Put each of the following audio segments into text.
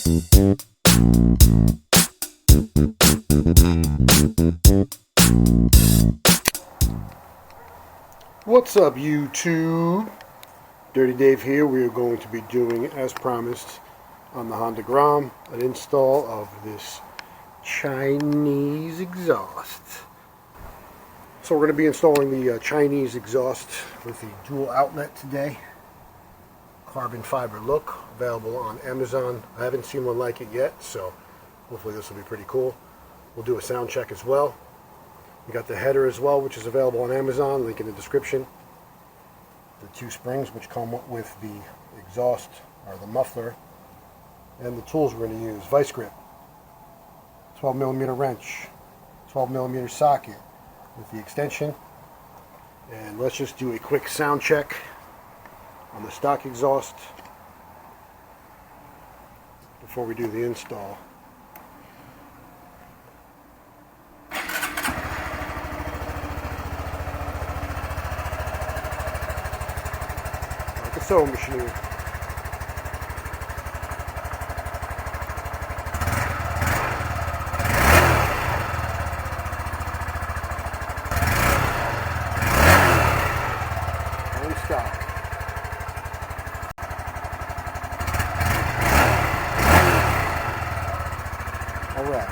What's up, YouTube? Dirty Dave here. We are going to be doing, as promised, on the Honda Grom, an install of this Chinese exhaust. So we're going to be installing the Chinese exhaust with the dual outlet today. Carbon fiber look, available on Amazon. I haven't seen one like it yet, so hopefully this will be pretty cool. We'll do a sound check as well. We got the header as well, which is available on Amazon, link in the description. The two springs which come with the exhaust are the muffler, and the tools we're going to use: vice grip, 12mm wrench, 12mm socket with the extension. And let's just do a quick sound check on the stock exhaust before we do the install. Sewing machine. And stop. Alright,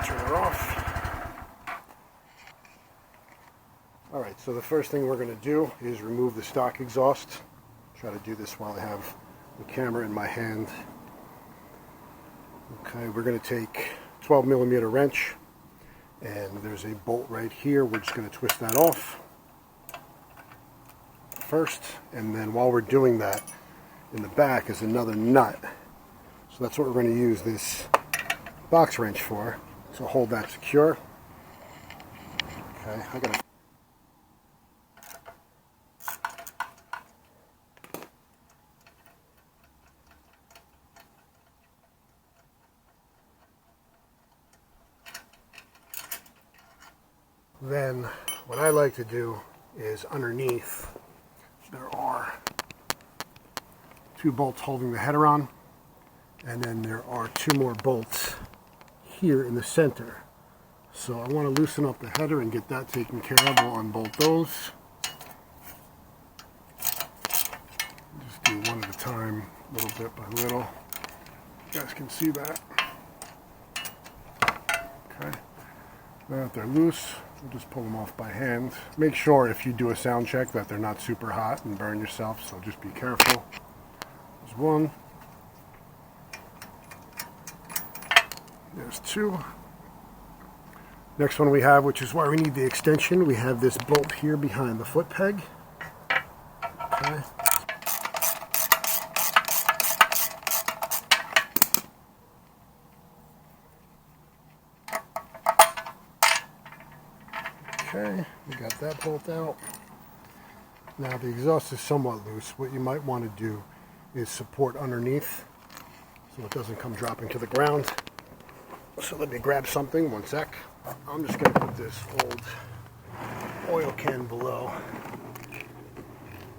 turn her off. Alright, so the first thing we're going to do is remove the stock exhaust. Try to do this while I have the camera in my hand. Okay, we're going to take 12mm wrench, and there's a bolt right here. We're just going to twist that off first, and then while we're doing that, in the back is another nut. So that's what we're going to use this box wrench for, to hold that secure. Okay, I gotta. Then what I like to do is underneath there are two bolts holding the header on, and then there are two more bolts here in the center. So I want to loosen up the header and get that taken care of. We'll unbolt those. Just do one at a time, little bit by little. You guys can see that. Okay. Now that they're loose, we'll just pull them off by hand. Make sure if you do a sound check that they're not super hot and burn yourself, so just be careful. There's one. There's two. Next one we have, which is why we need the extension, we have this bolt here behind the foot peg. Okay. Okay, we got that bolt out. Now the exhaust is somewhat loose. What you might want to do is support underneath so it doesn't come dropping to the ground. So let me grab something, one sec. I'm just going to put this old oil can below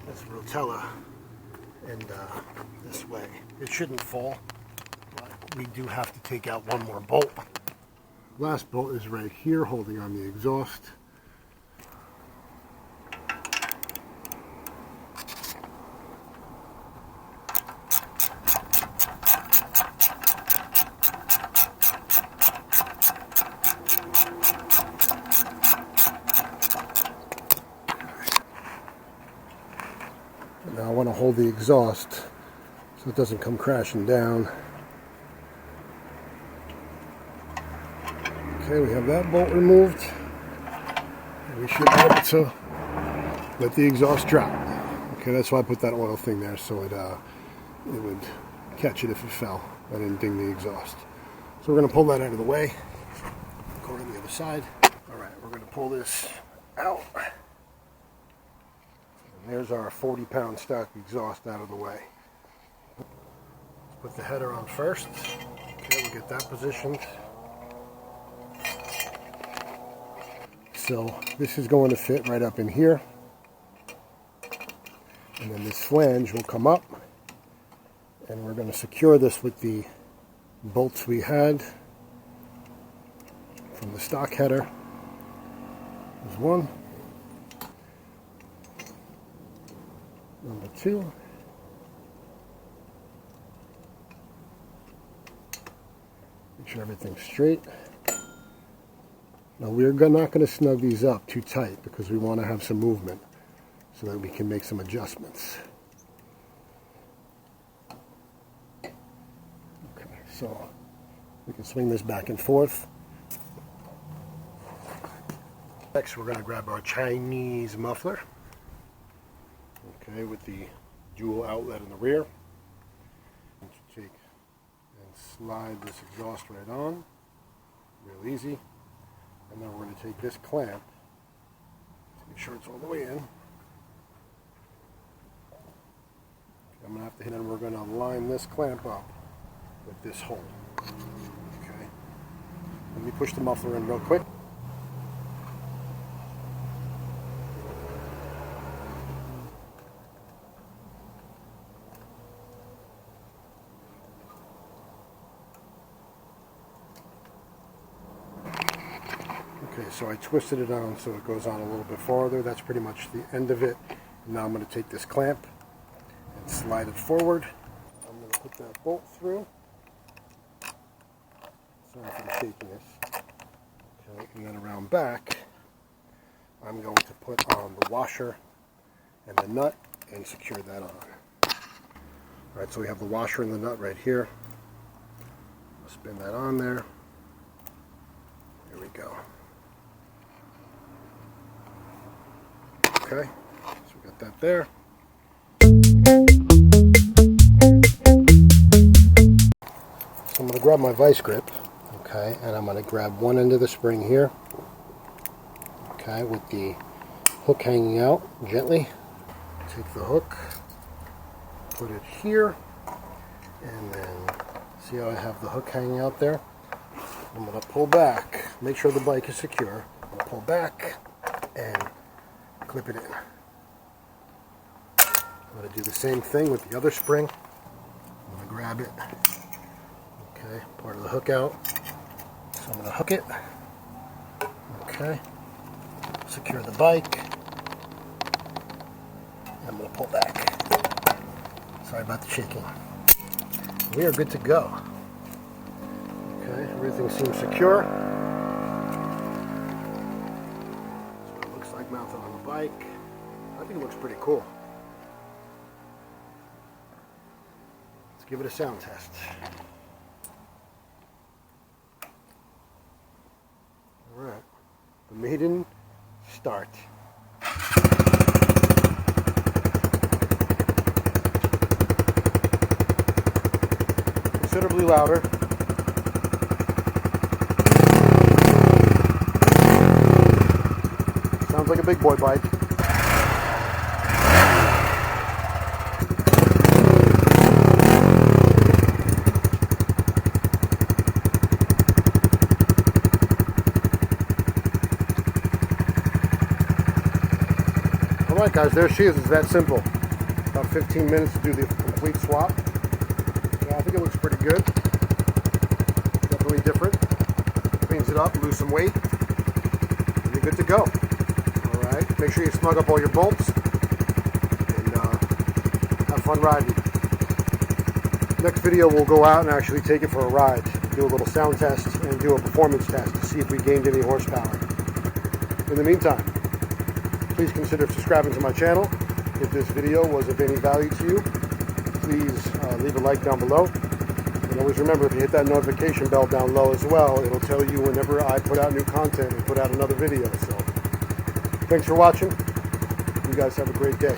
this rotella, and this way. It shouldn't fall, but we do have to take out one more bolt. Last bolt is right here holding on the exhaust. Now I want to hold the exhaust so it doesn't come crashing down. Okay, we have that bolt removed. And we should be able to let the exhaust drop. Okay, that's why I put that oil thing there, so it would catch it if it fell. I didn't ding the exhaust. So we're going to pull that out of the way. Go to the other side. Alright, we're going to pull this out. There's our 40-pound stock exhaust out of the way. Let's put the header on first. Okay, we'll get that positioned. So this is going to fit right up in here. And then this flange will come up. And we're going to secure this with the bolts we had from the stock header. There's one. Number two. Make sure everything's straight. Now we're not going to snug these up too tight because we want to have some movement so that we can make some adjustments. Okay, so we can swing this back and forth. Next we're going to grab our Chinese muffler, okay, with the dual outlet in the rear. Take and slide this exhaust right on, real easy. And then we're going to take this clamp, make sure it's all the way in. I'm going to have to hit it, and we're going to line this clamp up with this hole. Okay. Let me push the muffler in real quick. Okay, so I twisted it on so it goes on a little bit farther. That's pretty much the end of it. Now I'm going to take this clamp and slide it forward. I'm going to put that bolt through. Sorry for the shakiness. Okay, and then around back, I'm going to put on the washer and the nut and secure that on. Alright, so we have the washer and the nut right here. I'll spin that on there. There we go. Okay, so we got that there. So I'm going to grab my vice grip, okay, and I'm going to grab one end of the spring here, okay, with the hook hanging out gently. Take the hook, put it here, and then see how I have the hook hanging out there? I'm going to pull back, make sure the bike is secure. I'm going to pull back and clip it in. I'm going to do the same thing with the other spring. I'm going to grab it, okay, part of the hook out. So I'm going to hook it, okay, secure the bike, and I'm going to pull back. Sorry about the shaking. We are good to go. Okay, everything seems secure. That's what it looks like mounted on the bike. I think it looks pretty cool. Let's give it a sound test. Alright, the maiden start. Considerably louder. Sounds like a big boy bike. Alright guys, there she is. It's that simple. About 15 minutes to do the complete swap. Yeah, I think it looks pretty good. Definitely different. Cleans it up, lose some weight, and you're good to go. Alright, make sure you snug up all your bolts, and have fun riding. Next video we'll go out and actually take it for a ride, do a little sound test, and do a performance test to see if we gained any horsepower. In the meantime, please consider subscribing to my channel. If this video was of any value to you, please leave a like down below. And always remember, if you hit that notification bell down low as well, it'll tell you whenever I put out new content and put out another video. So, thanks for watching. You guys have a great day.